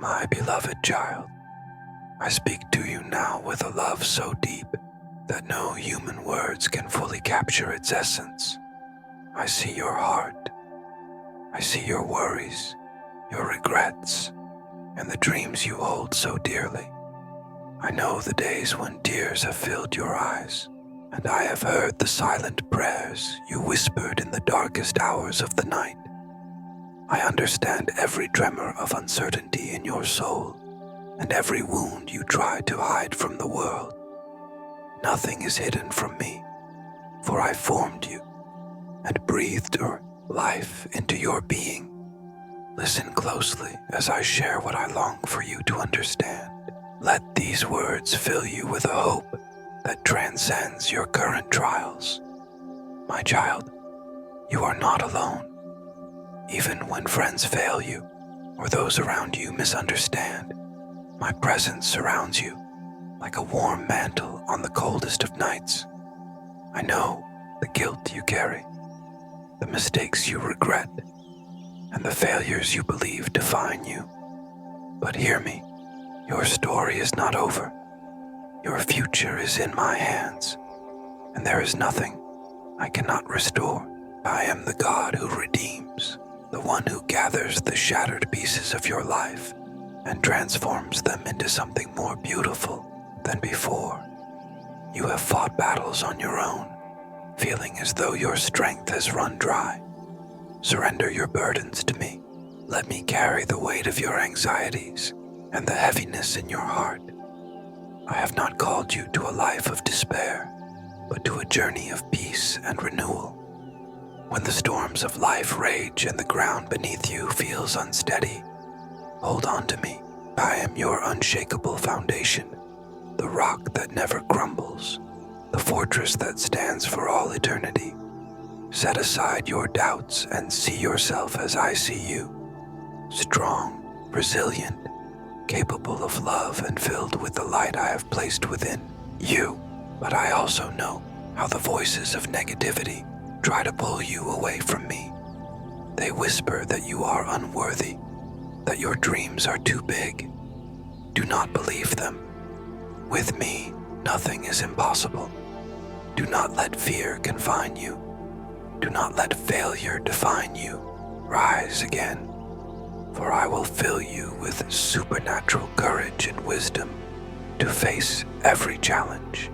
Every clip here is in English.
My beloved child, I speak to you now with a love so deep that no human words can fully capture its essence. I see your heart. I see your worries, your regrets, and the dreams you hold so dearly. I know the days when tears have filled your eyes, and I have heard the silent prayers you whispered in the darkest hours of the night. I understand every tremor of uncertainty in your soul, and every wound you tried to hide from the world. Nothing is hidden from me, for I formed you and breathed your life into your being. Listen closely as I share what I long for you to understand. Let these words fill you with a hope that transcends your current trials. My child, you are not alone. Even when friends fail you or those around you misunderstand, my presence surrounds you like a warm mantle on the coldest of nights. I know the guilt you carry, the mistakes you regret, and the failures you believe define you. But hear me, your story is not over. Your future is in my hands, and there is nothing I cannot restore. I am the God who redeems, the one who gathers the shattered pieces of your life and transforms them into something more beautiful than before. You have fought battles on your own, feeling as though your strength has run dry. Surrender your burdens to me. Let me carry the weight of your anxieties and the heaviness in your heart. I have not called you to a life of despair, but to a journey of peace and renewal. When the storms of life rage and the ground beneath you feels unsteady, hold on to me. I am your unshakable foundation, the rock that never crumbles, the fortress that stands for all eternity. Set aside your doubts and see yourself as I see you, strong, resilient, capable of love and filled with the light I have placed within you. But I also know how the voices of negativity try to pull you away from me. They whisper that you are unworthy, that your dreams are too big. Do not believe them. With me, nothing is impossible. Do not let fear confine you. Do not let failure define you. Rise again, for I will fill you with supernatural courage and wisdom to face every challenge.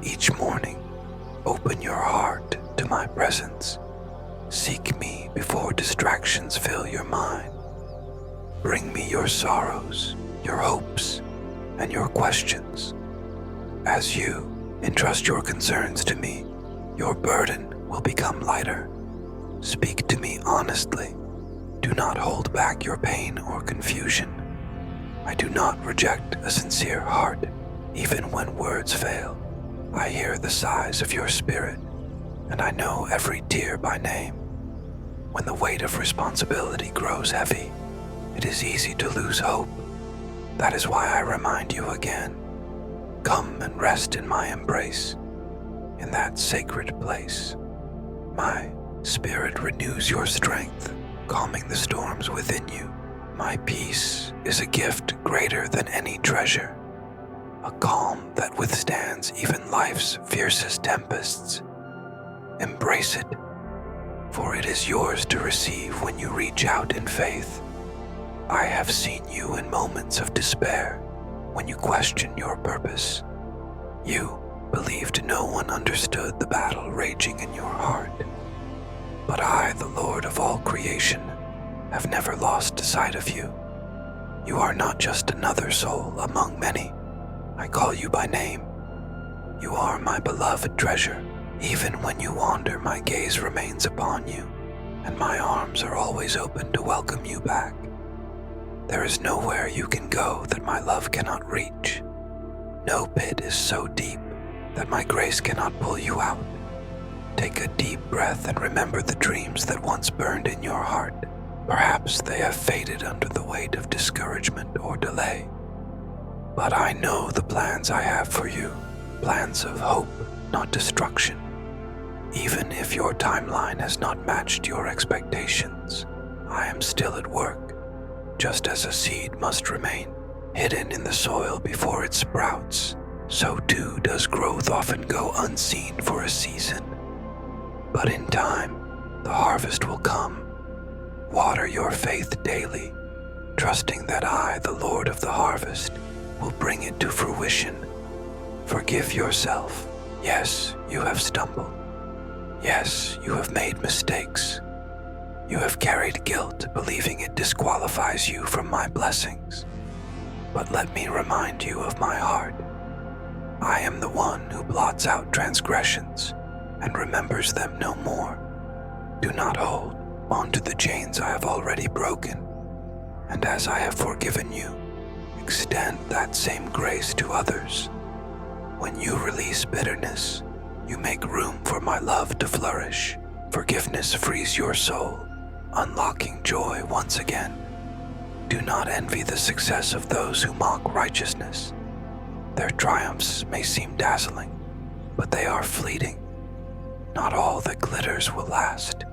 Each morning, open your heart to my presence. Seek me before distractions fill your mind. Bring me your sorrows, your hopes, and your questions. As you entrust your concerns to me, your burden will become lighter. Speak to me honestly. Do not hold back your pain or confusion. I do not reject a sincere heart, even when words fail. I hear the sighs of your spirit, and I know every tear by name. When the weight of responsibility grows heavy, it is easy to lose hope. That is why I remind you again. Come and rest in my embrace, in that sacred place. My spirit renews your strength, calming the storms within you. My peace is a gift greater than any treasure, a calm that withstands even life's fiercest tempests. Embrace it, for it is yours to receive when you reach out in faith. I have seen you in moments of despair, when you question your purpose. You believed no one understood the battle raging in your heart. But I, the Lord of all creation, have never lost sight of you. You are not just another soul among many. I call you by name. You are my beloved treasure. Even when you wander, my gaze remains upon you, and my arms are always open to welcome you back. There is nowhere you can go that my love cannot reach. No pit is so deep that my grace cannot pull you out. Take a deep breath and remember the dreams that once burned in your heart. Perhaps they have faded under the weight of discouragement or delay. But I know the plans I have for you, plans of hope, not destruction. Even if your timeline has not matched your expectations, I am still at work, just as a seed must remain hidden in the soil before it sprouts, so too does growth often go unseen for a season. But in time, the harvest will come. Water your faith daily, trusting that I, the Lord of the harvest, will bring it to fruition. Forgive yourself. Yes, you have stumbled. Yes, you have made mistakes. You have carried guilt, believing it disqualifies you from my blessings. But let me remind you of my heart. I am the one who blots out transgressions and remembers them no more. Do not hold onto the chains I have already broken, and as I have forgiven you, extend that same grace to others. When you release bitterness, you make room for my love to flourish. Forgiveness frees your soul, unlocking joy once again. Do not envy the success of those who mock righteousness. Their triumphs may seem dazzling, but they are fleeting. Not all that glitters will last.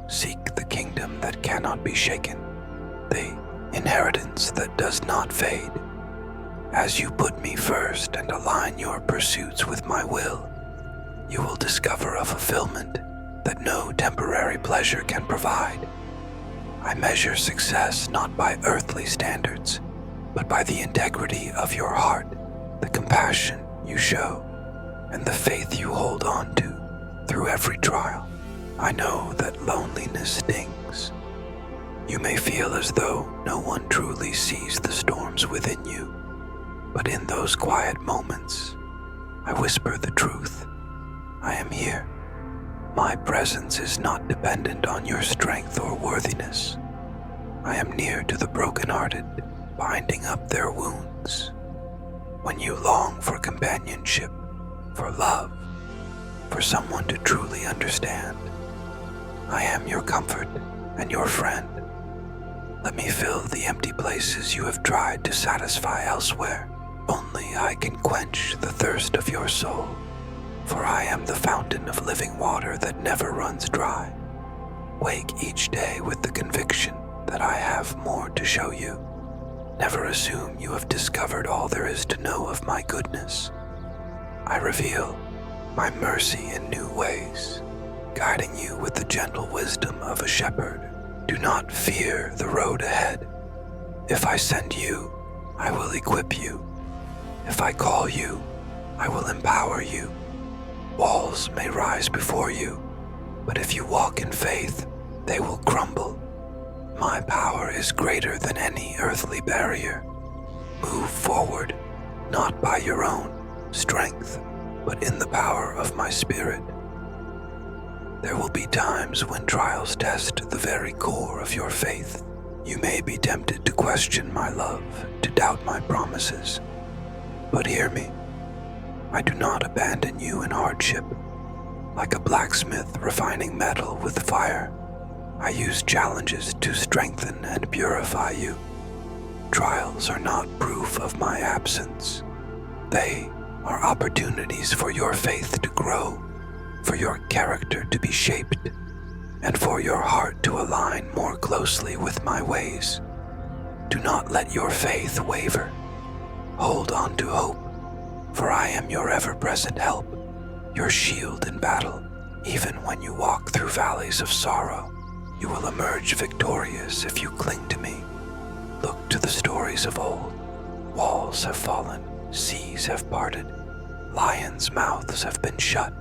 Seek the kingdom that cannot be shaken, the inheritance that does not fade. As you put me first and align your pursuits with my will, you will discover a fulfillment that no temporary pleasure can provide. I measure success not by earthly standards, but by the integrity of your heart, the compassion you show, and the faith you hold on to through every trial. I know that loneliness stings. You may feel as though no one truly sees the storms within you, but in those quiet moments, I whisper the truth. I am here. My presence is not dependent on your strength or worthiness. I am near to the brokenhearted, binding up their wounds. When you long for companionship, for love, for someone to truly understand, I am your comfort and your friend. Let me fill the empty places you have tried to satisfy elsewhere. Only I can quench the thirst of your soul, for I am the fountain of living water that never runs dry. Wake each day with the conviction that I have more to show you. Never assume you have discovered all there is to know of my goodness. I reveal my mercy in new ways, guiding you with the gentle wisdom of a shepherd. Do not fear the road ahead. If I send you, I will equip you. If I call you, I will empower you. Walls may rise before you, but if you walk in faith, they will crumble. My power is greater than any earthly barrier. Move forward, not by your own strength, but in the power of my spirit. There will be times when trials test the very core of your faith. You may be tempted to question my love, to doubt my promises. But hear me. I do not abandon you in hardship. Like a blacksmith refining metal with fire, I use challenges to strengthen and purify you. Trials are not proof of my absence. They are opportunities for your faith to grow, for your character to be shaped, and for your heart to align more closely with my ways. Do not let your faith waver. Hold on to hope, for I am your ever-present help, your shield in battle. Even when you walk through valleys of sorrow, you will emerge victorious if you cling to me. Look to the stories of old. Walls have fallen, seas have parted, lions' mouths have been shut.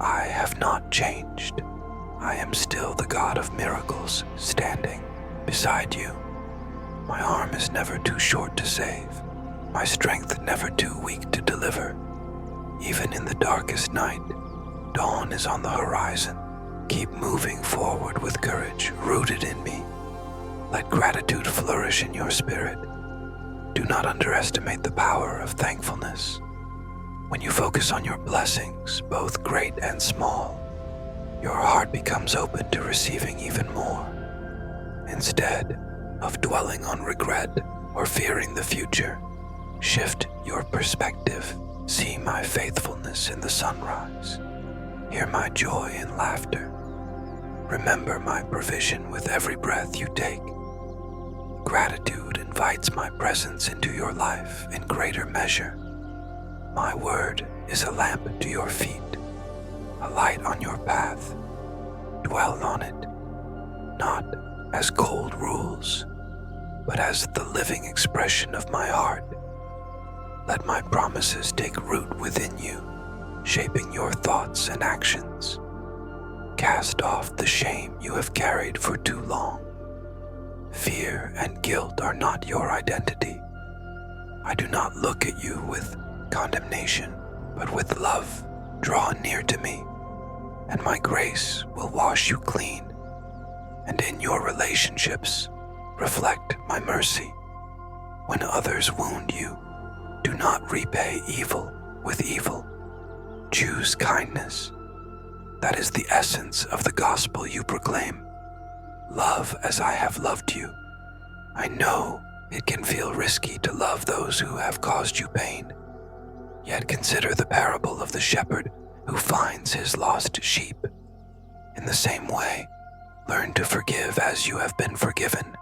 I have not changed. I am still the God of miracles, standing beside you. My arm is never too short to save, my strength never too weak to deliver. Even in the darkest night, dawn is on the horizon. Keep moving forward with courage rooted in me. Let gratitude flourish in your spirit. Do not underestimate the power of thankfulness. When you focus on your blessings, both great and small, your heart becomes open to receiving even more. Instead of dwelling on regret or fearing the future, shift your perspective. See my faithfulness in the sunrise. Hear my joy in laughter. Remember my provision with every breath you take. gratitude invites my presence into your life in greater measure. My word is a lamp to your feet, a light on your path. Dwell on it, not as cold rules, but as the living expression of my heart. Let my promises take root within you, shaping your thoughts and actions. Cast off the shame you have carried for too long. Fear and guilt are not your identity. I do not look at you with condemnation, but with love. Draw near to me, and my grace will wash you clean. And in your relationships, reflect my mercy. When others wound you, do not repay evil with evil. Choose kindness. That is the essence of the gospel you proclaim. Love as I have loved you. I know it can feel risky to love those who have caused you pain. Yet consider the parable of the shepherd who finds his lost sheep. In the same way, learn to forgive as you have been forgiven.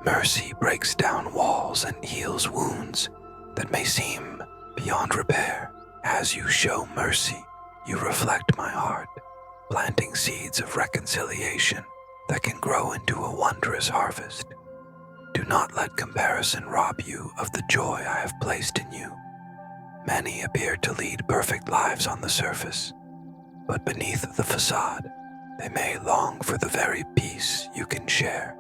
Mercy breaks down walls and heals wounds that may seem beyond repair. As you show mercy, you reflect my heart, planting seeds of reconciliation that can grow into a wondrous harvest. Do not let comparison rob you of the joy I have placed in you. Many appear to lead perfect lives on the surface, but beneath the facade, they may long for the very peace you can share.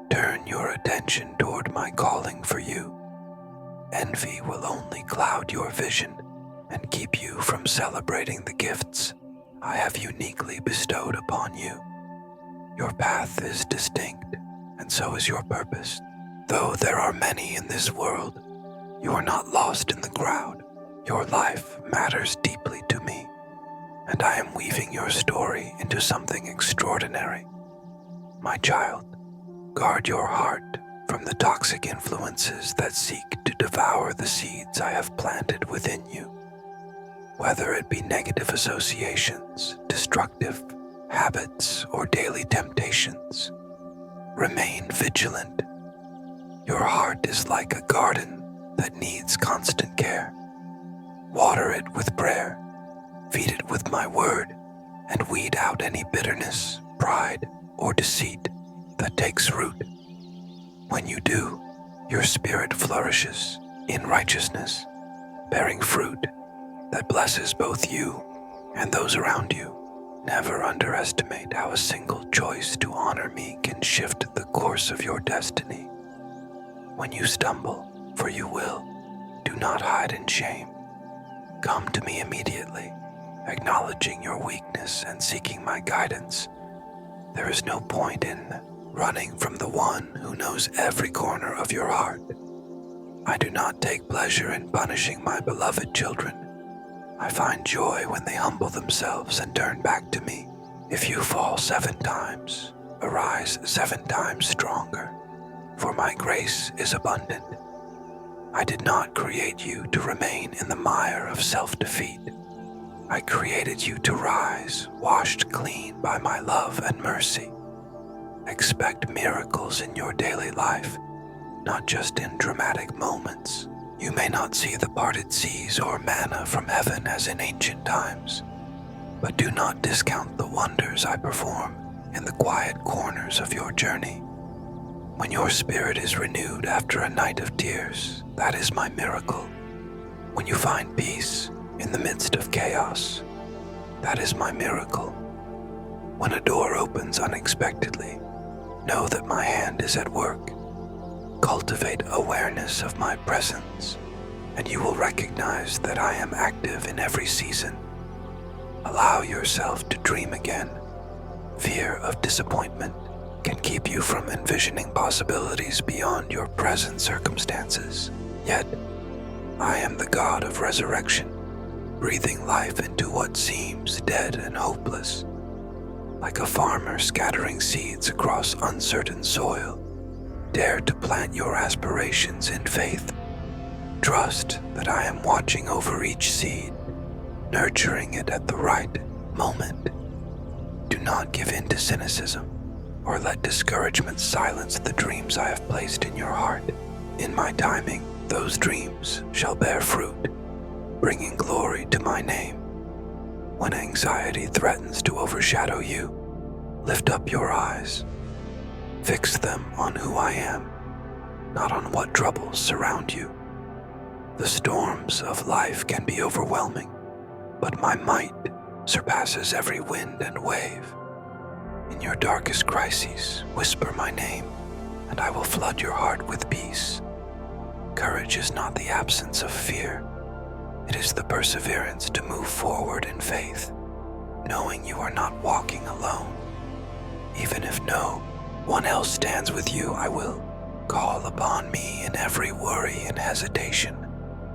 Turn your attention toward my calling for you. Envy will only cloud your vision and keep you from celebrating the gifts I have uniquely bestowed upon you. Your path is distinct, and so is your purpose. Though there are many in this world, you are not lost in the crowd. Your life matters deeply to me, and I am weaving your story into something extraordinary. My child, guard your heart from the toxic influences that seek to devour the seeds I have planted within you. Whether it be negative associations, destructive habits, or daily temptations, remain vigilant. Your heart is like a garden that needs constant care. Water it with prayer, feed it with my word, and weed out any bitterness, pride, or deceit that takes root. When you do, your spirit flourishes in righteousness, bearing fruit that blesses both you and those around you. Never underestimate how a single choice to honor me can shift the course of your destiny. When you stumble, for you will, do not hide in shame. Come to me immediately, acknowledging your weakness and seeking my guidance. There is no point in running from the one who knows every corner of your heart. I do not take pleasure in punishing my beloved children. I find joy when they humble themselves and turn back to me. If you fall 7 times, arise 7 times stronger, for my grace is abundant. I did not create you to remain in the mire of self-defeat. I created you to rise, washed clean by my love and mercy. Expect miracles in your daily life, not just in dramatic moments. You may not see the parted seas or manna from heaven as in ancient times, but do not discount the wonders I perform in the quiet corners of your journey. When your spirit is renewed after a night of tears, that is my miracle. When you find peace in the midst of chaos, that is my miracle. When a door opens unexpectedly, know that my hand is at work. Cultivate awareness of my presence, and you will recognize that I am active in every season. Allow yourself to dream again. Fear of disappointment can keep you from envisioning possibilities beyond your present circumstances. Yet, I am the God of resurrection, breathing life into what seems dead and hopeless. Like a farmer scattering seeds across uncertain soil, dare to plant your aspirations in faith. Trust that I am watching over each seed, nurturing it at the right moment. Do not give in to cynicism. or let discouragement silence the dreams I have placed in your heart. In my timing, those dreams shall bear fruit, bringing glory to my name. When anxiety threatens to overshadow you, lift up your eyes. Fix them on who I am, not on what troubles surround you. The storms of life can be overwhelming, but my might surpasses every wind and wave. In your darkest crises, whisper my name, and I will flood your heart with peace. Courage is not the absence of fear. It is the perseverance to move forward in faith, knowing you are not walking alone. Even if no one else stands with you, I will call upon me in every worry and hesitation,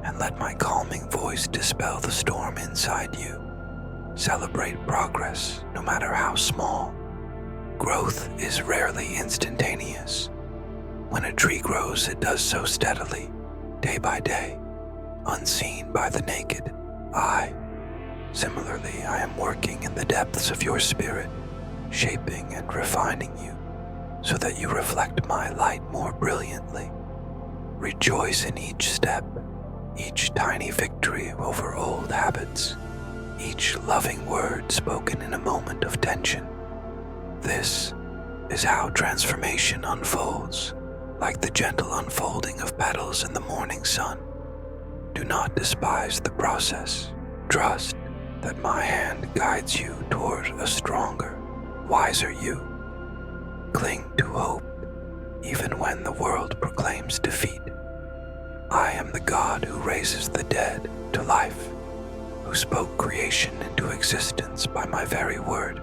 and let my calming voice dispel the storm inside you. Celebrate progress, no matter how small. Growth is rarely instantaneous. When a tree grows, it does so steadily, day by day, unseen by the naked eye. Similarly, I am working in the depths of your spirit, shaping and refining you, so that you reflect my light more brilliantly. Rejoice in each step, each tiny victory over old habits, each loving word spoken in a moment of tension. This is how transformation unfolds, like the gentle unfolding of petals in the morning sun. Do not despise the process. Trust that my hand guides you toward a stronger, wiser you. Cling to hope, even when the world proclaims defeat. I am the God who raises the dead to life, who spoke creation into existence by my very word.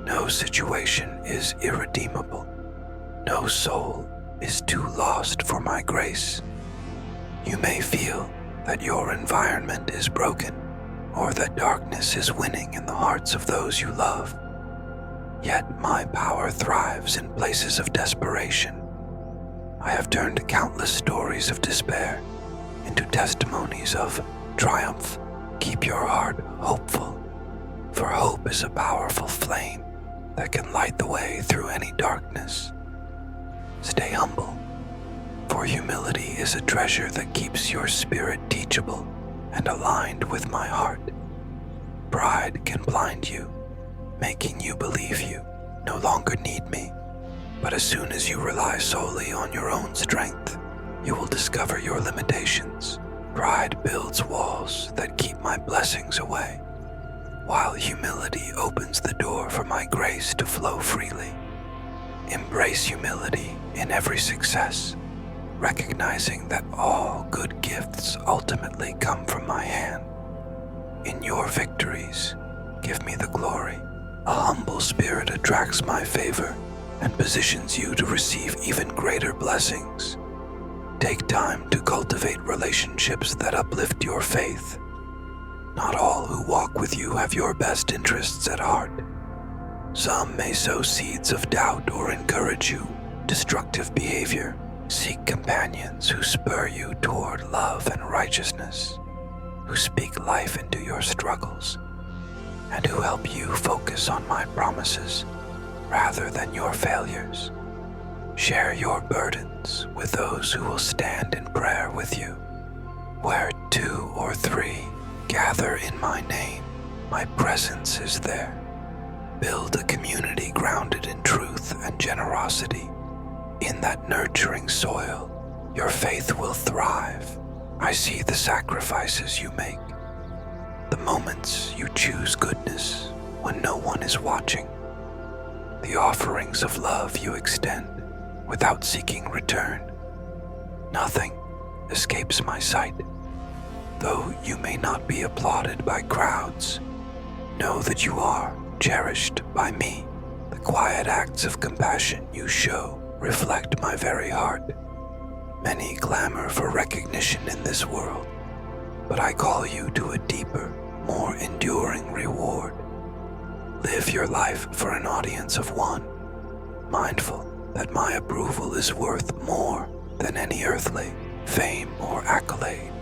No situation is irredeemable. No soul is too lost for my grace. You may feel that your environment is broken, or that darkness is winning in the hearts of those you love. Yet my power thrives in places of desperation. I have turned countless stories of despair into testimonies of triumph. Keep your heart hopeful, for hope is a powerful flame that can light the way through any darkness. Stay humble, for humility is a treasure that keeps your spirit teachable and aligned with my heart. Pride can blind you, making you believe you no longer need me. But as soon as you rely solely on your own strength, you will discover your limitations. Pride builds walls that keep my blessings away, while humility opens the door for my grace to flow freely. Embrace humility in every success, recognizing that all good gifts ultimately come from my hand. In your victories, give me the glory. A humble spirit attracts my favor and positions you to receive even greater blessings. Take time to cultivate relationships that uplift your faith. Not all who walk with you have your best interests at heart. Some may sow seeds of doubt or encourage you destructive behavior. Seek companions who spur you toward love and righteousness, who speak life into your struggles, and who help you focus on my promises rather than your failures. Share your burdens with those who will stand in prayer with you. Where 2 or 3 gather in my name, my presence is there. Build a community grounded in truth and generosity. In that nurturing soil, your faith will thrive. I see the sacrifices you make, the moments you choose goodness when no one is watching, the offerings of love you extend without seeking return. Nothing escapes my sight. Though you may not be applauded by crowds, know that you are cherished by me. The quiet acts of compassion you show reflect my very heart. Many clamor for recognition in this world, but I call you to a deeper, more enduring reward. Live your life for an audience of one, mindful that my approval is worth more than any earthly fame or accolade.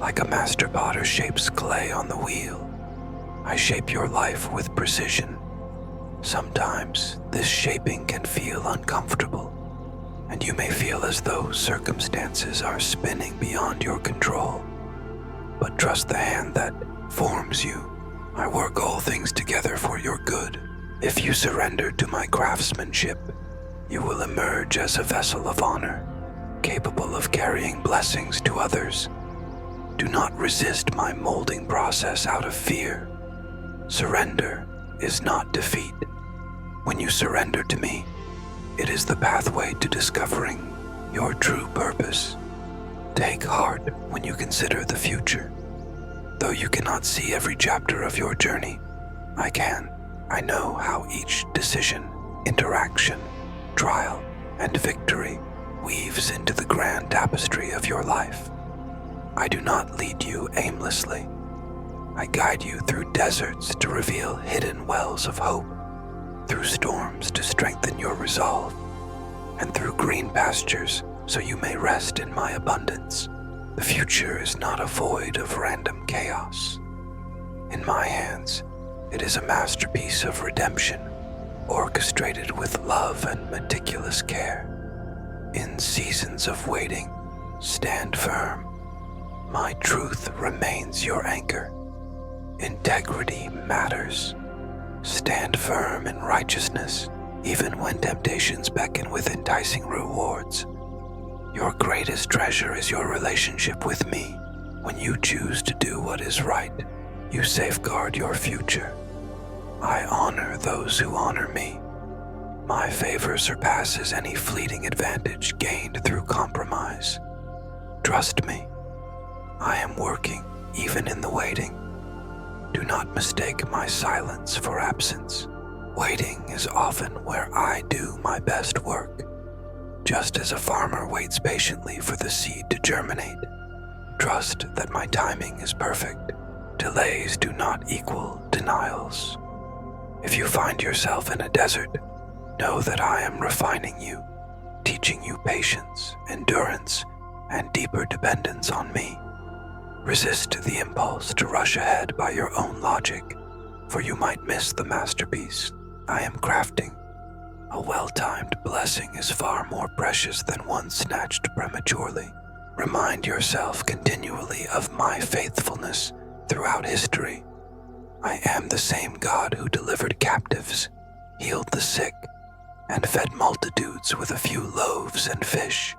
Like a master potter shapes clay on the wheel, I shape your life with precision. Sometimes this shaping can feel uncomfortable, and you may feel as though circumstances are spinning beyond your control. But trust the hand that forms you. I work all things together for your good. If you surrender to my craftsmanship, you will emerge as a vessel of honor, capable of carrying blessings to others. Do not resist my molding process out of fear. Surrender is not defeat. When you surrender to me, it is the pathway to discovering your true purpose. Take heart when you consider the future. Though you cannot see every chapter of your journey, I can. I know how each decision, interaction, trial, and victory weaves into the grand tapestry of your life. I do not lead you aimlessly. I guide you through deserts to reveal hidden wells of hope, through storms to strengthen your resolve, and through green pastures so you may rest in my abundance. The future is not a void of random chaos. In my hands, it is a masterpiece of redemption, orchestrated with love and meticulous care. In seasons of waiting, stand firm. My truth remains your anchor. Integrity matters. Stand firm in righteousness, even when temptations beckon with enticing rewards. Your greatest treasure is your relationship with me. When you choose to do what is right, you safeguard your future. I honor those who honor me. My favor surpasses any fleeting advantage gained through compromise. Trust me, I am working even in the waiting. Do not mistake my silence for absence. Waiting is often where I do my best work. Just as a farmer waits patiently for the seed to germinate, trust that my timing is perfect. Delays do not equal denials. If you find yourself in a desert, know that I am refining you, teaching you patience, endurance, and deeper dependence on me. Resist the impulse to rush ahead by your own logic, for you might miss the masterpiece I am crafting. A well-timed blessing is far more precious than one snatched prematurely. Remind yourself continually of my faithfulness throughout history. I am the same God who delivered captives, healed the sick, and fed multitudes with a few loaves and fish.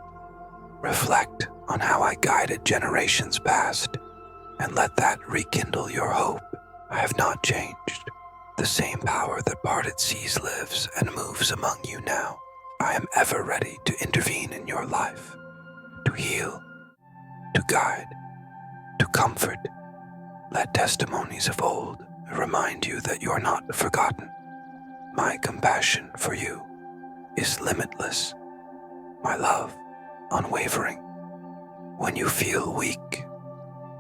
Reflect on how I guided generations past, and let that rekindle your hope. I have not changed. The same power that parted seas lives and moves among you now. I am ever ready to intervene in your life, to heal, to guide, to comfort. Let testimonies of old remind you that you are not forgotten. My compassion for you is limitless. My love, unwavering. When you feel weak,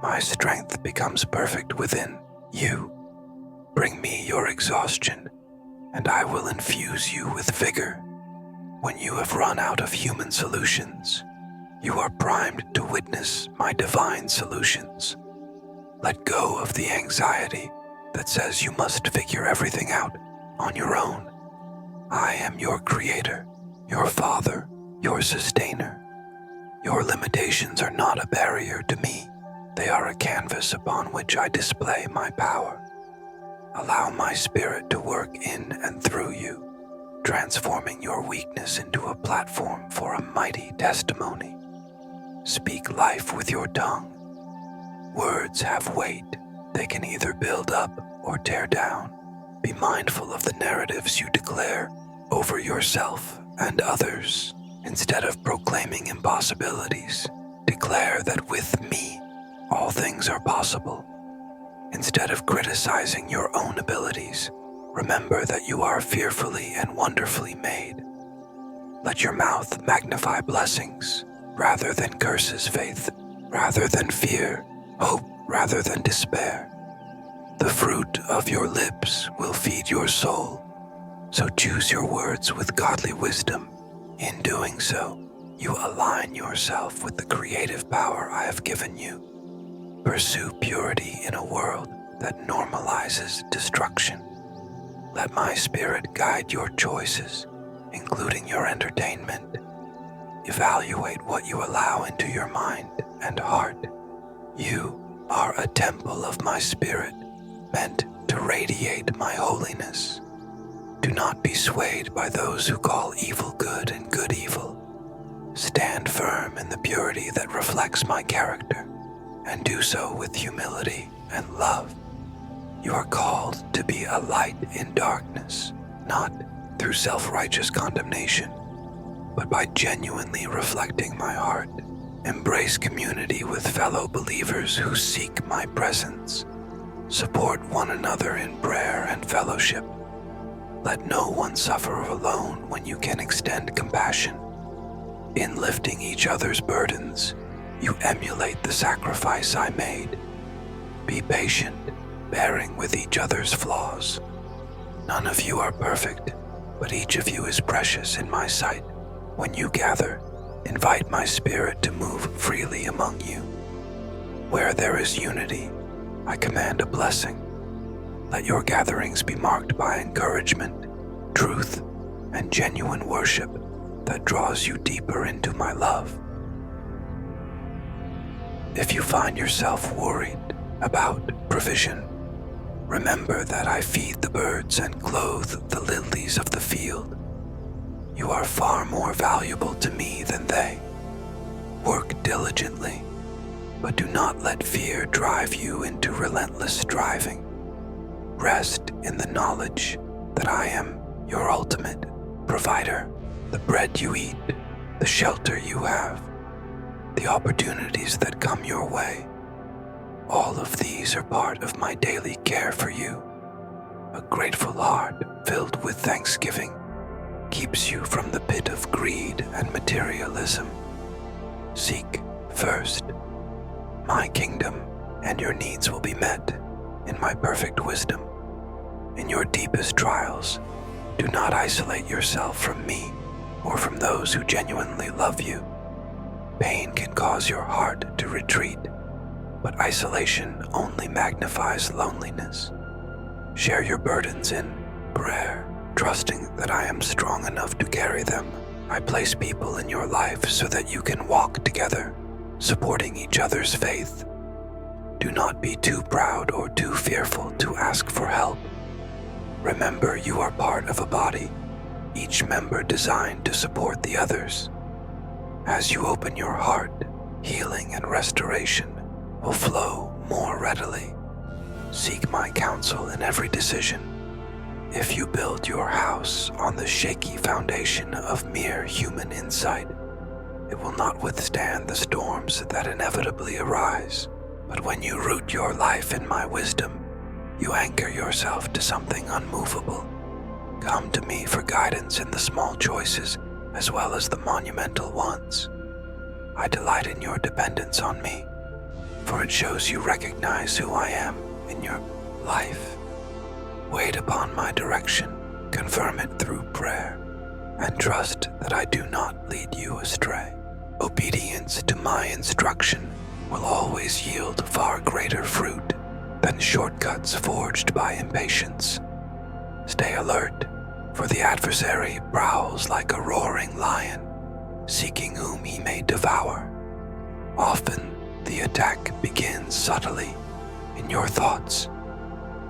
my strength becomes perfect within you. Bring me your exhaustion, and I will infuse you with vigor. When you have run out of human solutions, you are primed to witness my divine solutions. Let go of the anxiety that says you must figure everything out on your own. I am your creator, your father, your sustainer. Your limitations are not a barrier to me. They are a canvas upon which I display my power. Allow my spirit to work in and through you, transforming your weakness into a platform for a mighty testimony. Speak life with your tongue. Words have weight. They can either build up or tear down. Be mindful of the narratives you declare over yourself and others. Instead of proclaiming impossibilities, declare that with me, all things are possible. Instead of criticizing your own abilities, remember that you are fearfully and wonderfully made. Let your mouth magnify blessings rather than curses, faith rather than fear, hope rather than despair. The fruit of your lips will feed your soul, so choose your words with godly wisdom. In doing so, you align yourself with the creative power I have given you. Pursue purity in a world that normalizes destruction. Let my spirit guide your choices, including your entertainment. Evaluate what you allow into your mind and heart. You are a temple of my spirit, meant to radiate my holiness. Do not be swayed by those who call evil good and good evil. Stand firm in the purity that reflects my character, and do so with humility and love. You are called to be a light in darkness, not through self-righteous condemnation, but by genuinely reflecting my heart. Embrace community with fellow believers who seek my presence. Support one another in prayer and fellowship. Let no one suffer alone when you can extend compassion. In lifting each other's burdens, you emulate the sacrifice I made. Be patient, bearing with each other's flaws. None of you are perfect, but each of you is precious in my sight. When you gather, invite my spirit to move freely among you. Where there is unity, I command a blessing. Let your gatherings be marked by encouragement, truth, and genuine worship that draws you deeper into my love. If you find yourself worried about provision, remember that I feed the birds and clothe the lilies of the field. You are far more valuable to me than they. Work diligently, but do not let fear drive you into relentless striving. Rest in the knowledge that I am your ultimate provider. The bread you eat, the shelter you have, the opportunities that come your way, all of these are part of my daily care for you. A grateful heart filled with thanksgiving keeps you from the pit of greed and materialism. Seek first my kingdom, and your needs will be met in my perfect wisdom. In your deepest trials, do not isolate yourself from me or from those who genuinely love you. Pain can cause your heart to retreat, but isolation only magnifies loneliness. Share your burdens in prayer, trusting that I am strong enough to carry them. I place people in your life so that you can walk together, supporting each other's faith. Do not be too proud or too fearful to ask for help. Remember, you are part of a body, each member designed to support the others. As you open your heart, healing and restoration will flow more readily. Seek my counsel in every decision. If you build your house on the shaky foundation of mere human insight, it will not withstand the storms that inevitably arise. But when you root your life in my wisdom, you anchor yourself to something unmovable. Come to me for guidance in the small choices as well as the monumental ones. I delight in your dependence on me, for it shows you recognize who I am in your life. Wait upon my direction, confirm it through prayer, and trust that I do not lead you astray. Obedience to my instruction will always yield far greater fruit than shortcuts forged by impatience. Stay alert, for the adversary prowls like a roaring lion, seeking whom he may devour. Often, the attack begins subtly in your thoughts.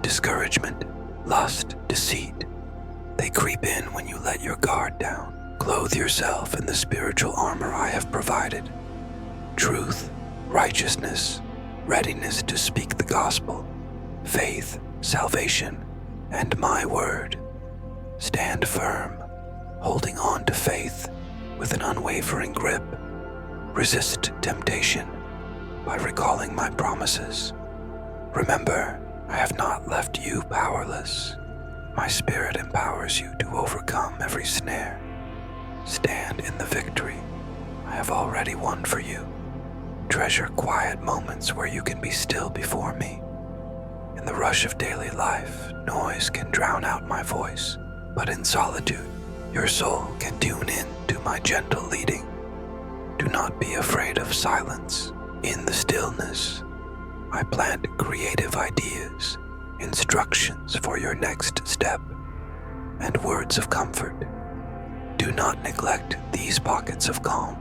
Discouragement, lust, deceit. They creep in when you let your guard down. Clothe yourself in the spiritual armor I have provided. Truth, righteousness, readiness to speak the gospel, faith, salvation, and my word. Stand firm, holding on to faith with an unwavering grip. Resist temptation by recalling my promises. Remember, I have not left you powerless. My spirit empowers you to overcome every snare. Stand in the victory I have already won for you. Treasure quiet moments where you can be still before me. In the rush of daily life, noise can drown out my voice, but in solitude, your soul can tune in to my gentle leading. Do not be afraid of silence. In the stillness, I plant creative ideas, instructions for your next step. and words of comfort. Do not neglect these pockets of calm.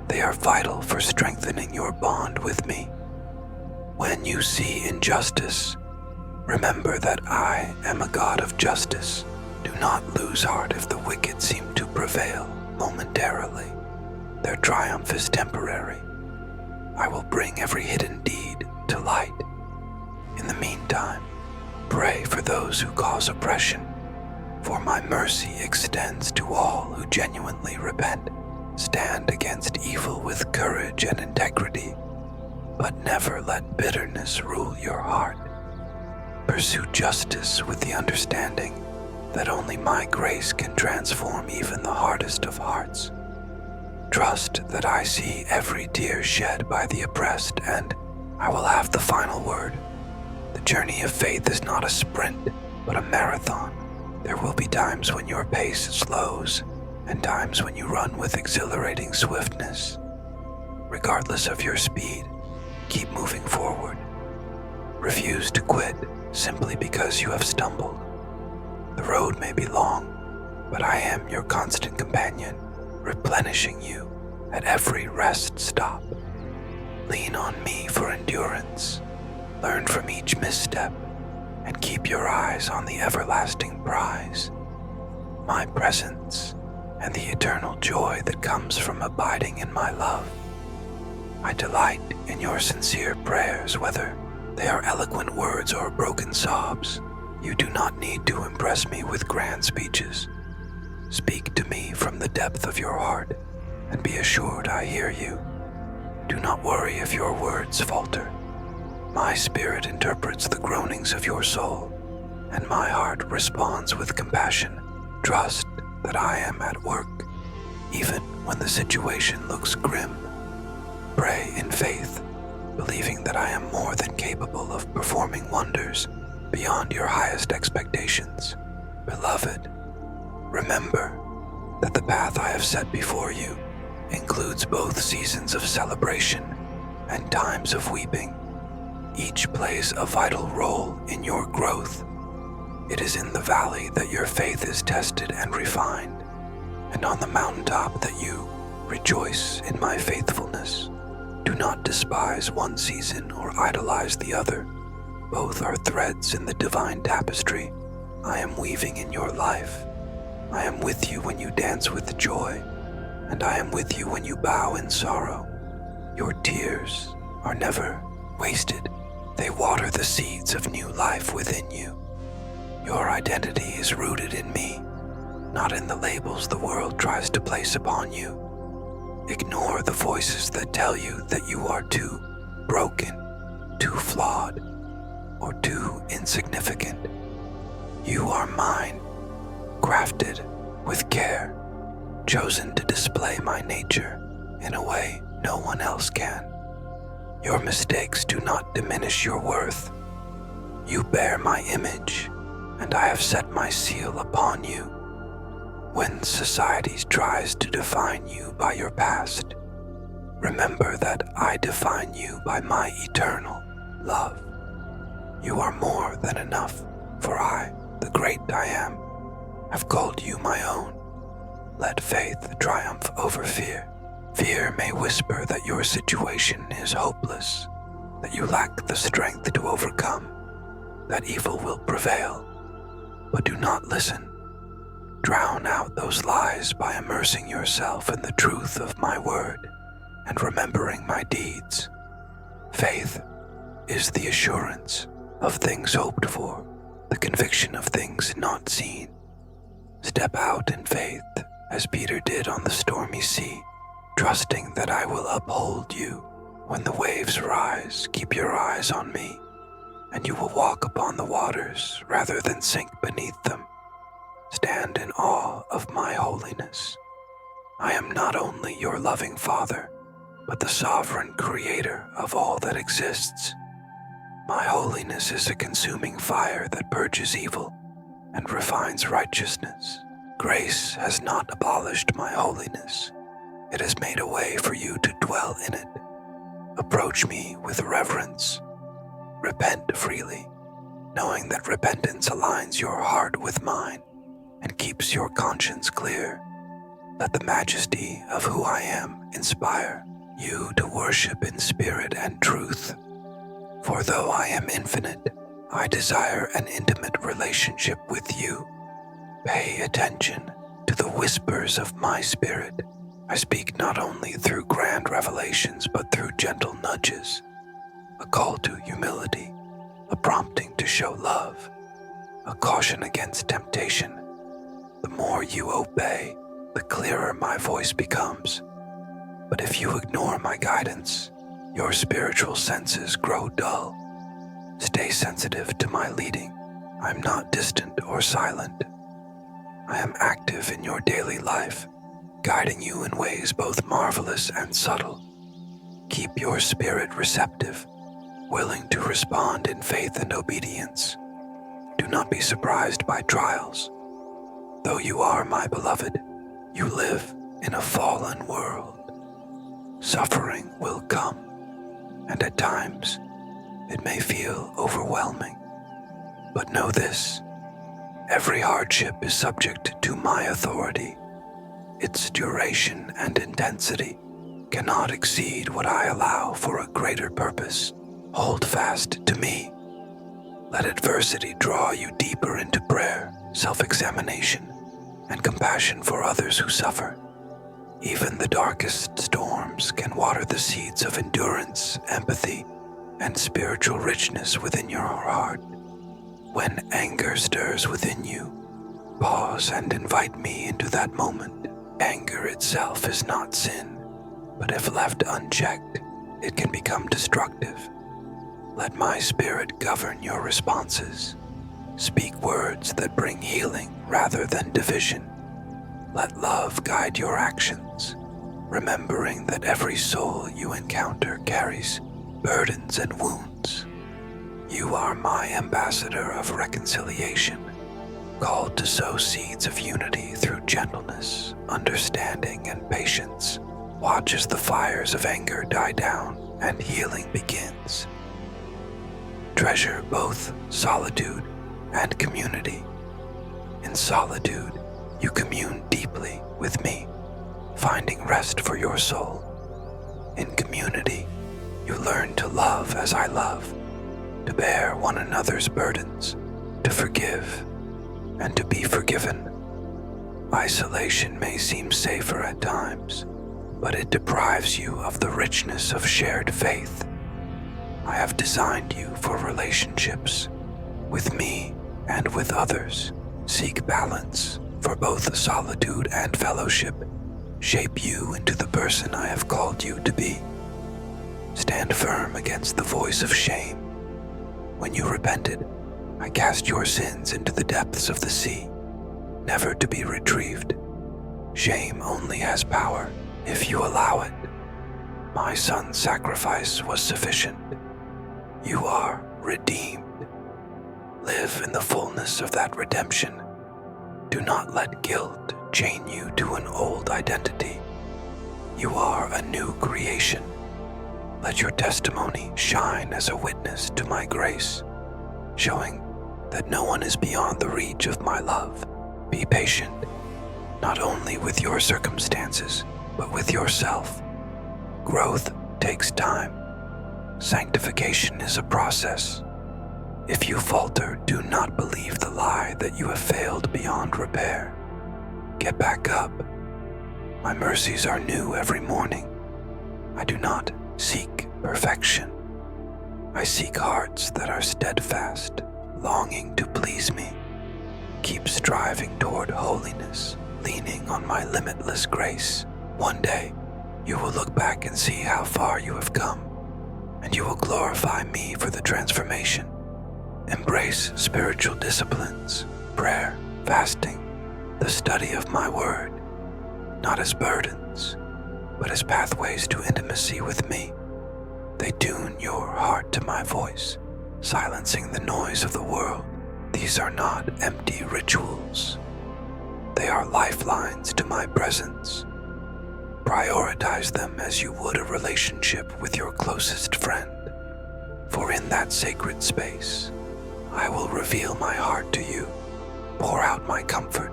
They are vital for strengthening your bond with me. When you see injustice, remember that I am a God of justice. Do not lose heart if the wicked seem to prevail momentarily. Their triumph is temporary. I will bring every hidden deed to light. In the meantime, pray for those who cause oppression, for my mercy extends to all who genuinely repent. Stand against evil with courage and integrity, but never let bitterness rule your heart. Pursue justice with the understanding that only my grace can transform even the hardest of hearts. Trust that I see every tear shed by the oppressed, and I will have the final word. The journey of faith is not a sprint, but a marathon. There will be times when your pace slows, and times when you run with exhilarating swiftness. Regardless of your speed, keep moving forward. Refuse to quit simply because you have stumbled. The road may be long, but I am your constant companion, replenishing you at every rest stop. Lean on me for endurance. Learn from each misstep, and keep your eyes on the everlasting prize, my presence and the eternal joy that comes from abiding in my love. I delight in your sincere prayers, whether they are eloquent words or broken sobs. You do not need to impress me with grand speeches. Speak to me from the depth of your heart, and be assured I hear you. Do not worry if your words falter. My spirit interprets the groanings of your soul, and my heart responds with compassion. Trust that I am at work, even when the situation looks grim. Pray in faith, believing that I am more than capable of performing wonders beyond your highest expectations. Beloved, remember that the path I have set before you includes both seasons of celebration and times of weeping. Each plays a vital role in your growth. It is in the valley that your faith is tested and refined, and on the mountaintop that you rejoice in my faithfulness. Do not despise one season or idolize the other. Both are threads in the divine tapestry I am weaving in your life. I am with you when you dance with joy, and I am with you when you bow in sorrow. Your tears are never wasted. They water the seeds of new life within you. Your identity is rooted in me, not in the labels the world tries to place upon you. Ignore the voices that tell you that you are too broken, too flawed, or too insignificant. You are mine, crafted with care, chosen to display my nature in a way no one else can. Your mistakes do not diminish your worth. You bear my image, and I have set my seal upon you. When society tries to define you by your past, remember that I define you by my eternal love. You are more than enough, for I, the great I am, have called you my own. Let faith triumph over fear. Fear may whisper that your situation is hopeless, that you lack the strength to overcome, that evil will prevail. But do not listen. Drown out those lies by immersing yourself in the truth of my word and remembering my deeds. Faith is the assurance of things hoped for, the conviction of things not seen. Step out in faith, as Peter did on the stormy sea, trusting that I will uphold you. When the waves rise, keep your eyes on me, and you will walk upon the waters rather than sink beneath them. Stand in awe of my holiness. I am not only your loving Father, but the sovereign creator of all that exists. My holiness is a consuming fire that purges evil and refines righteousness. Grace has not abolished my holiness. It has made a way for you to dwell in it. Approach me with reverence. Repent freely, knowing that repentance aligns your heart with mine and keeps your conscience clear. Let the majesty of who I am inspire you to worship in spirit and truth. For though I am infinite, I desire an intimate relationship with you. Pay attention to the whispers of my spirit. I speak not only through grand revelations, but through gentle nudges, a call to humility, a prompting to show love, a caution against temptation. The more you obey, the clearer my voice becomes. But if you ignore my guidance, your spiritual senses grow dull. Stay sensitive to my leading. I'm not distant or silent. I am active in your daily life, guiding you in ways both marvelous and subtle. Keep your spirit receptive, willing to respond in faith and obedience. Do not be surprised by trials. Though you are my beloved, you live in a fallen world. Suffering will come, and at times it may feel overwhelming. But know this, every hardship is subject to my authority. Its duration and intensity cannot exceed what I allow for a greater purpose. Hold fast to me. Let adversity draw you deeper into prayer, self-examination, and compassion for others who suffer. Even the darkest storms can water the seeds of endurance, empathy, and spiritual richness within your heart. When anger stirs within you, pause and invite me into that moment. Anger itself is not sin, but if left unchecked, it can become destructive. Let my spirit govern your responses. Speak words that bring healing rather than division. Let love guide your actions, remembering that every soul you encounter carries burdens and wounds. You are my ambassador of reconciliation, called to sow seeds of unity through gentleness, understanding, and patience. Watch as the fires of anger die down and healing begins. Treasure both solitude and community. In solitude, you commune deeply with me, finding rest for your soul. In community, you learn to love as I love, to bear one another's burdens, to forgive, and to be forgiven. Isolation may seem safer at times, but it deprives you of the richness of shared faith. I have designed you for relationships, with me and with others. Seek balance for both solitude and fellowship. Shape you into the person I have called you to be. Stand firm against the voice of shame. When you repented, I cast your sins into the depths of the sea, never to be retrieved. Shame only has power if you allow it. My son's sacrifice was sufficient. You are redeemed. Live in the fullness of that redemption. Do not let guilt chain you to an old identity. You are a new creation. Let your testimony shine as a witness to my grace, showing that no one is beyond the reach of my love. Be patient, not only with your circumstances, but with yourself. Growth takes time. Sanctification is a process. If you falter, do not believe the lie that you have failed beyond repair. Get back up. My mercies are new every morning. I do not seek perfection. I seek hearts that are steadfast, longing to please me. Keep striving toward holiness, leaning on my limitless grace. One day, you will look back and see how far you have come, and you will glorify me for the transformation. Embrace spiritual disciplines, prayer, fasting, the study of my word, not as burdens, but as pathways to intimacy with me. They tune your heart to my voice, silencing the noise of the world. These are not empty rituals. They are lifelines to my presence. Prioritize them as you would a relationship with your closest friend. For in that sacred space, I will reveal my heart to you, pour out my comfort,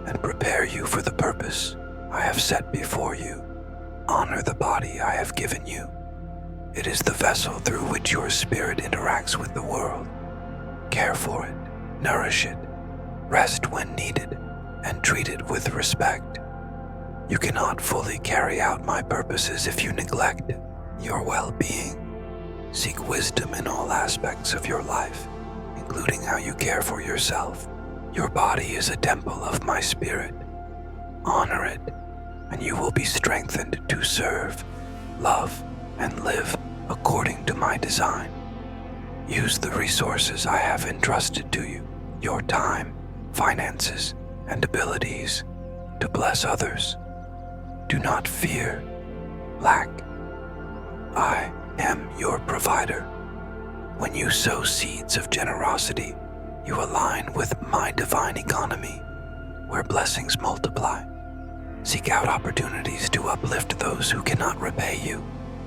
and prepare you for the purpose I have set before you. Honor the body I have given you. It is the vessel through which your spirit interacts with the world. Care for it, nourish it, rest when needed, and treat it with respect. You cannot fully carry out my purposes if you neglect your well-being. Seek wisdom in all aspects of your life, including how you care for yourself. Your body is a temple of my spirit. Honor it, and you will be strengthened to serve, love, and live according to my design. Use the resources I have entrusted to you, your time, finances, and abilities, to bless others. Do not fear lack. I am your provider. When you sow seeds of generosity, you align with my divine economy, where blessings multiply. Seek out opportunities to uplift those who cannot repay you.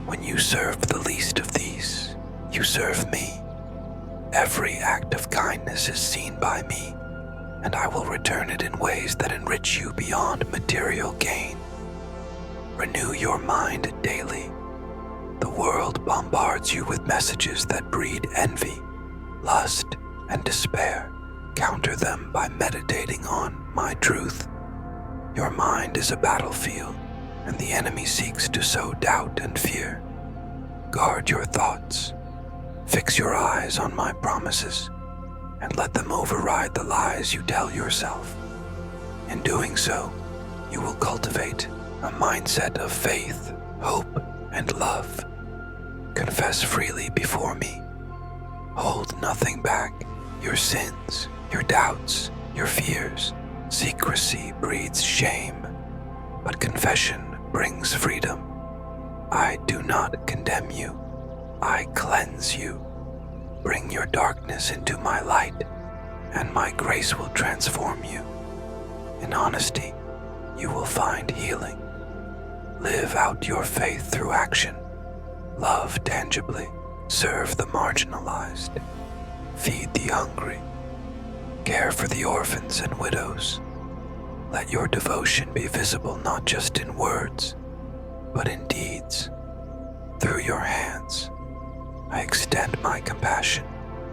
When you serve the least of these, you serve me. Every act of kindness is seen by me, and I will return it in ways that enrich you beyond material gain. Renew your mind daily. The world bombards you with messages that breed envy, lust, and despair. Counter them by meditating on my truth. Your mind is a battlefield, and the enemy seeks to sow doubt and fear. Guard your thoughts. Fix your eyes on my promises, and let them override the lies you tell yourself. In doing so, you will cultivate a mindset of faith, hope, and love. Confess freely before me. Hold nothing back. Your sins, your doubts, your fears. Secrecy breeds shame, but confession brings freedom. I do not condemn you. I cleanse you. Bring your darkness into my light, and my grace will transform you. In honesty, you will find healing. Live out your faith through action. Love tangibly. Serve the marginalized. Feed the hungry. Care for the orphans and widows. Let your devotion be visible not just in words, but in deeds. Through your hands, I extend my compassion.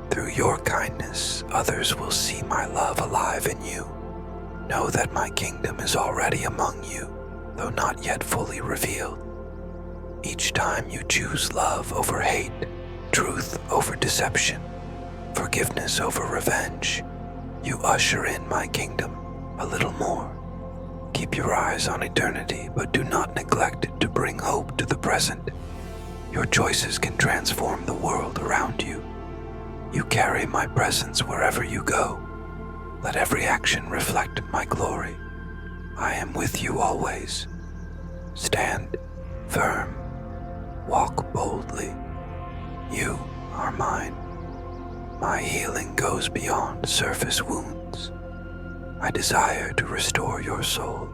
Through your kindness, others will see my love alive in you. Know that my kingdom is already among you, though not yet fully revealed. Each time you choose love over hate, truth over deception, forgiveness over revenge, you usher in my kingdom a little more. Keep your eyes on eternity, but do not neglect to bring hope to the present. Your choices can transform the world around you. You carry my presence wherever you go. Let every action reflect my glory. I am with you always. Stand firm. Walk boldly. You are mine. My healing goes beyond surface wounds. I desire to restore your soul,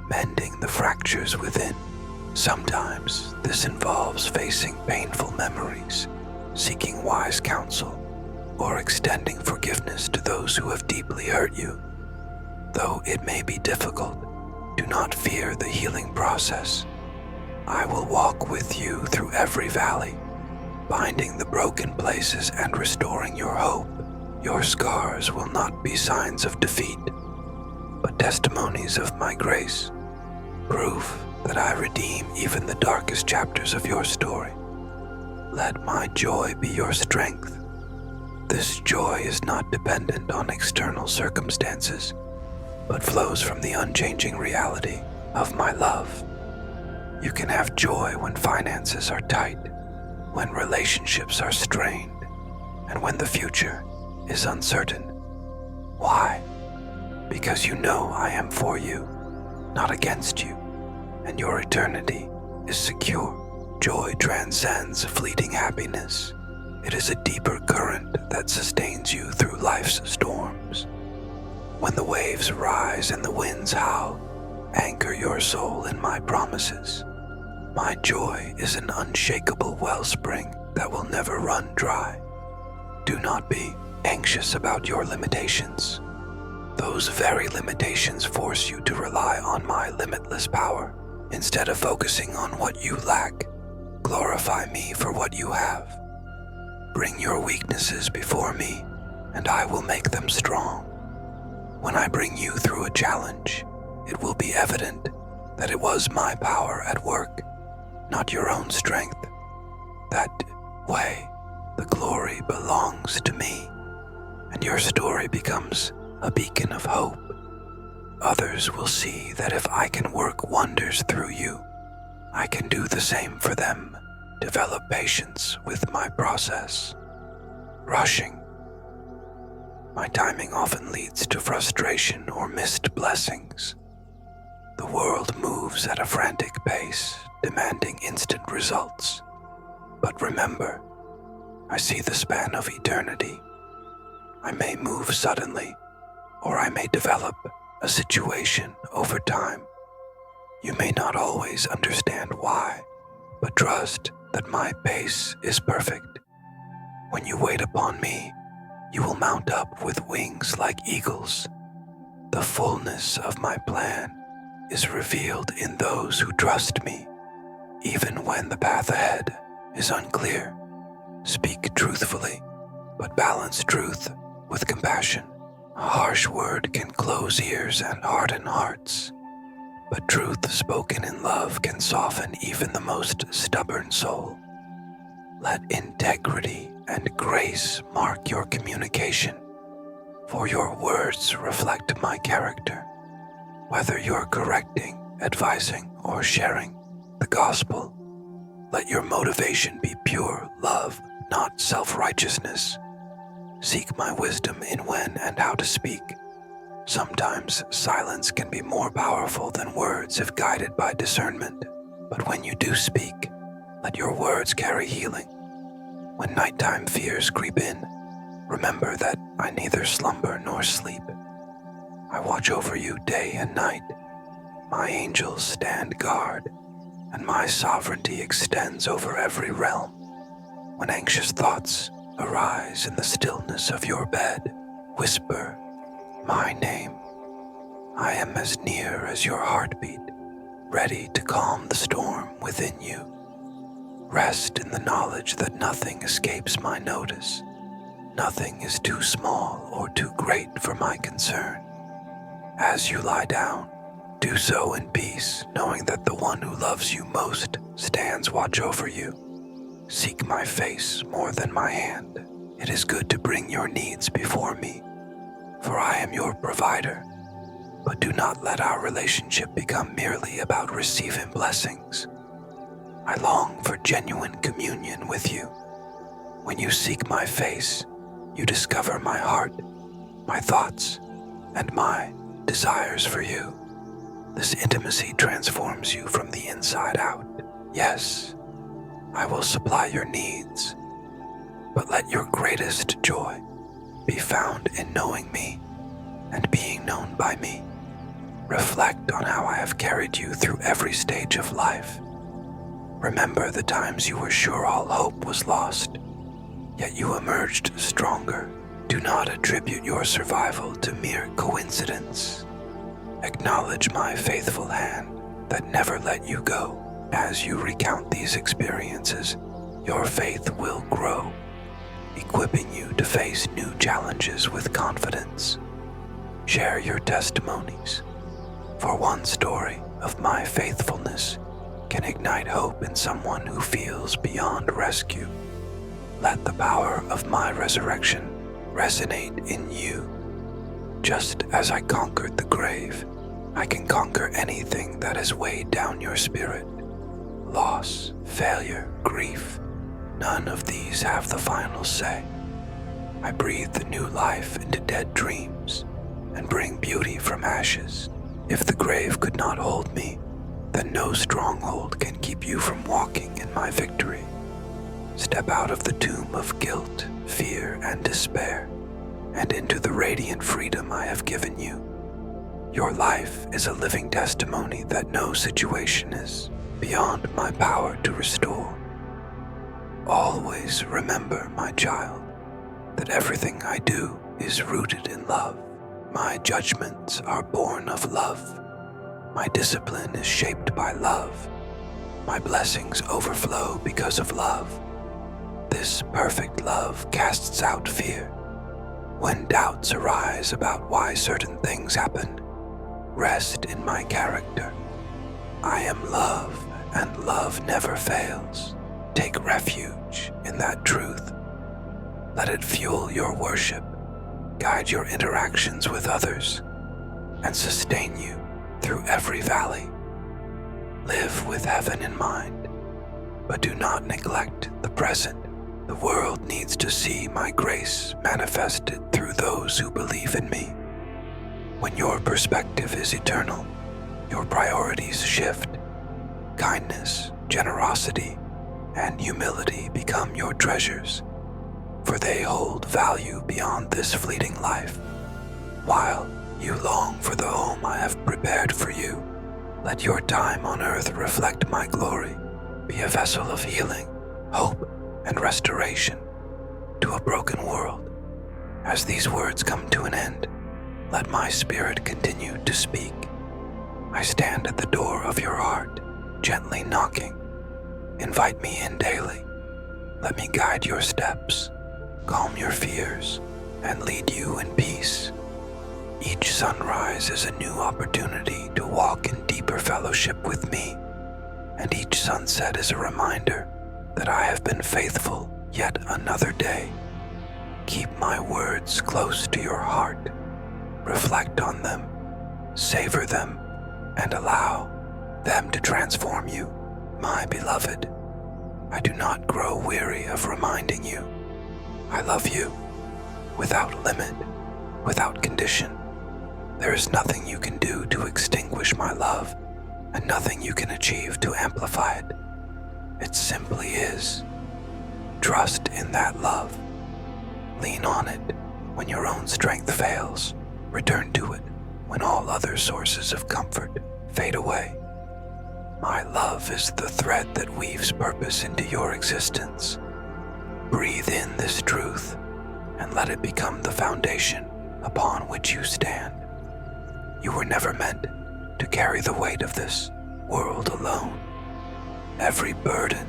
mending the fractures within. Sometimes this involves facing painful memories, seeking wise counsel, or extending forgiveness to those who have deeply hurt you. Though it may be difficult, do not fear the healing process. I will walk with you through every valley, binding the broken places and restoring your hope. Your scars will not be signs of defeat, but testimonies of my grace, proof that I redeem even the darkest chapters of your story. Let my joy be your strength. This joy is not dependent on external circumstances, but flows from the unchanging reality of my love. You can have joy when finances are tight, when relationships are strained, and when the future is uncertain. Why? Because you know I am for you, not against you, and your eternity is secure. Joy transcends fleeting happiness. It is a deeper current that sustains you through life's storms. When the waves rise and the winds howl, anchor your soul in my promises. My joy is an unshakable wellspring that will never run dry. Do not be anxious about your limitations. Those very limitations force you to rely on my limitless power. Instead of focusing on what you lack, glorify me for what you have. Bring your weaknesses before me, and I will make them strong. When I bring you through a challenge, it will be evident that it was my power at work, not your own strength. That way, the glory belongs to me, and your story becomes a beacon of hope. Others will see that if I can work wonders through you, I can do the same for them. Develop patience with my process. Rushing. My timing often leads to frustration or missed blessings. The world moves at a frantic pace, demanding instant results. But remember, I see the span of eternity. I may move suddenly, or I may develop a situation over time. You may not always understand why, but trust that my pace is perfect. When you wait upon me, you will mount up with wings like eagles. The fullness of my plan is revealed in those who trust me, even when the path ahead is unclear. Speak truthfully, but balance truth with compassion. A harsh word can close ears and harden hearts, but truth spoken in love can soften even the most stubborn soul. Let integrity and grace mark your communication, for your words reflect my character. Whether you're correcting, advising, or sharing the gospel, let your motivation be pure love, not self-righteousness. Seek my wisdom in when and how to speak. Sometimes silence can be more powerful than words if guided by discernment. But when you do speak, let your words carry healing. When nighttime fears creep in, remember that I neither slumber nor sleep. I watch over you day and night. My angels stand guard, and my sovereignty extends over every realm. When anxious thoughts arise in the stillness of your bed, whisper my name. I am as near as your heartbeat, ready to calm the storm within you. Rest in the knowledge that nothing escapes my notice. Nothing is too small or too great for my concern. As you lie down, do so in peace, knowing that the one who loves you most stands watch over you. Seek my face more than my hand. It is good to bring your needs before me, for I am your provider. But do not let our relationship become merely about receiving blessings. I long for genuine communion with you. When you seek my face, you discover my heart, my thoughts, and my desires for you. This intimacy transforms you from the inside out. Yes, I will supply your needs, but let your greatest joy be found in knowing me and being known by me. Reflect on how I have carried you through every stage of life. Remember the times you were sure all hope was lost, yet you emerged stronger. Do not attribute your survival to mere coincidence. Acknowledge my faithful hand that never let you go. As you recount these experiences, your faith will grow, equipping you to face new challenges with confidence. Share your testimonies, for one story of my faithfulness can ignite hope in someone who feels beyond rescue. Let the power of my resurrection resonate in you. Just as I conquered the grave, I can conquer anything that has weighed down your spirit. Loss, failure, grief, none of these have the final say. I breathe new life into dead dreams and bring beauty from ashes. If the grave could not hold me, then no stronghold can keep you from walking in my victory. Step out of the tomb of guilt, fear, and despair, and into the radiant freedom I have given you. Your life is a living testimony that no situation is beyond my power to restore. Always remember, my child, that everything I do is rooted in love. My judgments are born of love. My discipline is shaped by love. My blessings overflow because of love. This perfect love casts out fear. When doubts arise about why certain things happen, rest in my character. I am love, and love never fails. Take refuge in that truth. Let it fuel your worship, guide your interactions with others, and sustain you through every valley. Live with heaven in mind, but do not neglect the present. The world needs to see my grace manifested through those who believe in me. When your perspective is eternal, your priorities shift. Kindness, generosity, and humility become your treasures, for they hold value beyond this fleeting life. While you long for the home I have prepared for you, let your time on earth reflect my glory. Be a vessel of healing, hope, and restoration to a broken world. As these words come to an end, let my spirit continue to speak. I stand at the door of your heart, gently knocking. Invite me in daily. Let me guide your steps, calm your fears, and lead you in peace. Each sunrise is a new opportunity to walk in deeper fellowship with me, and each sunset is a reminder that I have been faithful yet another day. Keep my words close to your heart. Reflect on them, savor them, and allow them to transform you, my beloved. I do not grow weary of reminding you. I love you, without limit, without condition. There is nothing you can do to extinguish my love, and nothing you can achieve to amplify it. It simply is. Trust in that love. Lean on it when your own strength fails. Return to it when all other sources of comfort fade away. My love is the thread that weaves purpose into your existence. Breathe in this truth and let it become the foundation upon which you stand. You were never meant to carry the weight of this world alone. Every burden,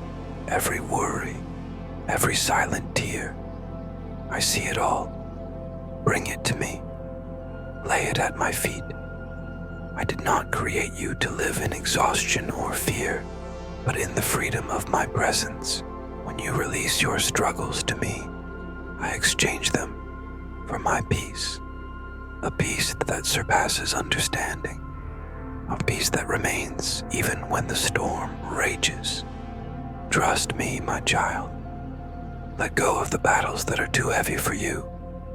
every worry, every silent tear, I see it all. Bring it to me. Lay it at my feet. I did not create you to live in exhaustion or fear, but in the freedom of my presence. When you release your struggles to me, I exchange them for my peace, a peace that surpasses understanding, a peace that remains even when the storm rages. Trust me, my child. Let go of the battles that are too heavy for you,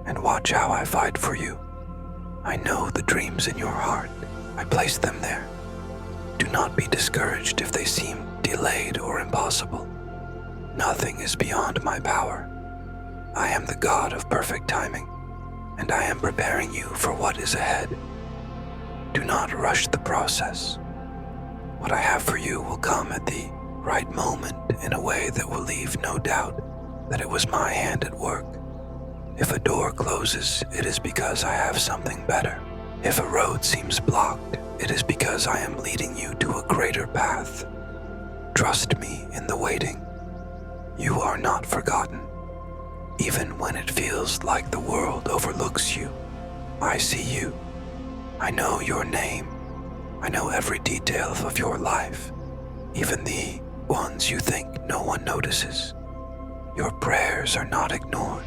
and watch how I fight for you. I know the dreams in your heart. I placed them there. Do not be discouraged if they seem delayed or impossible. Nothing is beyond my power. I am the God of perfect timing, and I am preparing you for what is ahead. Do not rush the process. What I have for you will come at the right moment in a way that will leave no doubt that it was my hand at work. If a door closes, it is because I have something better. If a road seems blocked, it is because I am leading you to a greater path. Trust me in the waiting. You are not forgotten. Even when it feels like the world overlooks you, I see you. I know your name. I know every detail of your life, even the ones you think no one notices. Your prayers are not ignored.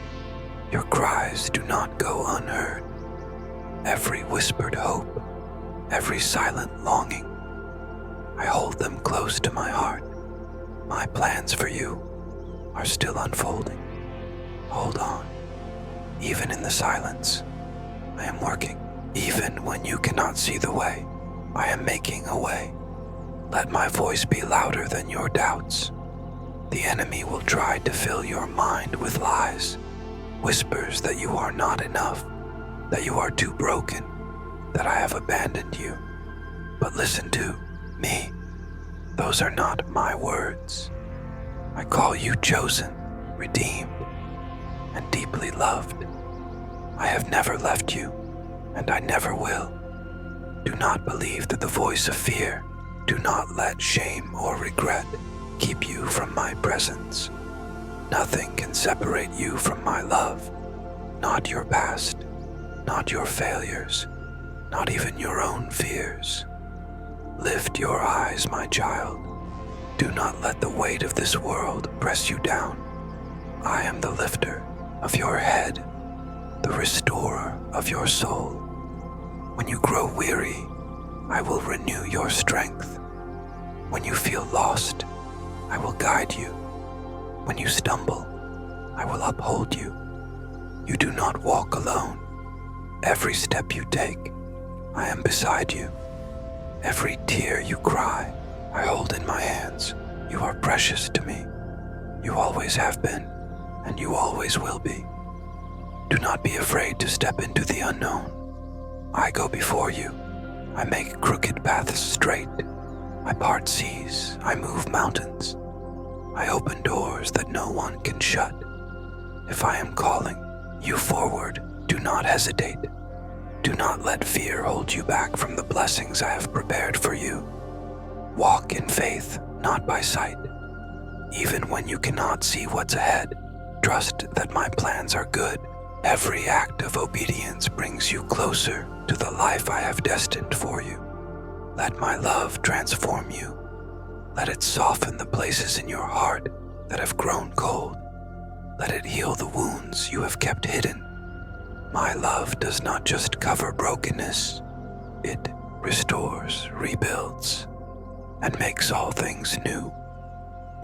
Your cries do not go unheard. Every whispered hope, every silent longing, I hold them close to my heart. My plans for you are still unfolding. Hold on. Even in the silence, I am working. Even when you cannot see the way, I am making a way. Let my voice be louder than your doubts. The enemy will try to fill your mind with lies, whispers that you are not enough, that you are too broken, that I have abandoned you. But listen to me. Those are not my words. I call you chosen, redeemed, and deeply loved. I have never left you. and I never will. Do not believe that the voice of fear. Do not let shame or regret keep you from my presence. Nothing can separate you from my love. Not your past, not your failures, not even your own fears. Lift your eyes, my child. Do not let the weight of this world press you down. I am the lifter of your head, the restorer of your soul. When you grow weary, I will renew your strength. When you feel lost, I will guide you. When you stumble, I will uphold you. You do not walk alone. Every step you take, I am beside you. Every tear you cry, I hold in my hands. You are precious to me. You always have been, and you always will be. Do not be afraid to step into the unknown. I go before you. I make crooked paths straight. I part seas. I move mountains. I open doors that no one can shut. If I am calling you forward, do not hesitate. Do not let fear hold you back from the blessings I have prepared for you. Walk in faith, not by sight. Even when you cannot see what's ahead, trust that my plans are good. Every act of obedience brings you closer to the life I have destined for you. Let my love transform you. Let it soften the places in your heart that have grown cold. Let it heal the wounds you have kept hidden. My love does not just cover brokenness. It restores, rebuilds, and makes all things new.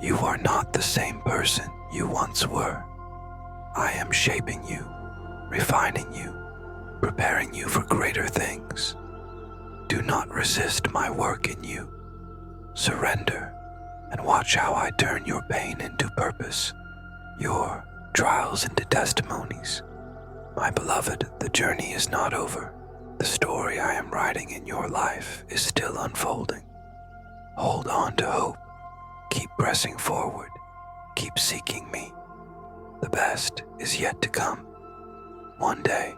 You are not the same person you once were. I am shaping you, refining you, preparing you for greater things. Do not resist my work in you. Surrender and watch how I turn your pain into purpose, your trials into testimonies. My beloved, the journey is not over. The story I am writing in your life is still unfolding. Hold on to hope. Keep pressing forward. Keep seeking me. The best is yet to come. One day,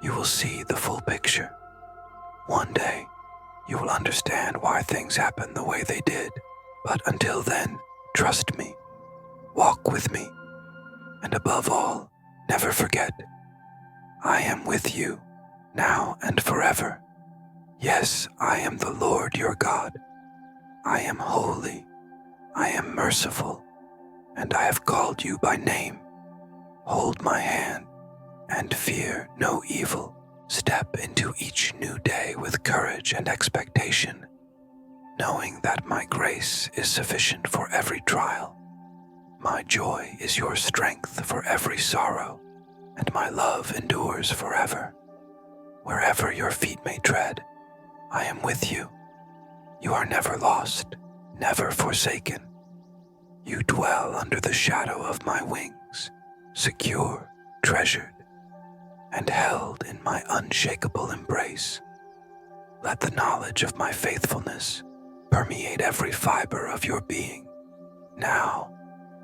you will see the full picture. One day, you will understand why things happen the way they did. But until then, trust me. Walk with me. And above all, never forget, I am with you, now and forever. Yes, I am the Lord your God. I am holy. I am merciful. And I have called you by name. Hold my hand and fear no evil. Step into each new day with courage and expectation, knowing that my grace is sufficient for every trial. My joy is your strength for every sorrow, and my love endures forever. Wherever your feet may tread, I am with you. You are never lost, never forsaken. You dwell under the shadow of my wings, secure, treasured, and held in my unshakable embrace. Let the knowledge of my faithfulness permeate every fiber of your being, now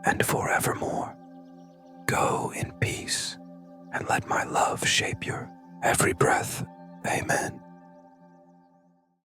and forevermore. Go in peace, and let my love shape your every breath. Amen.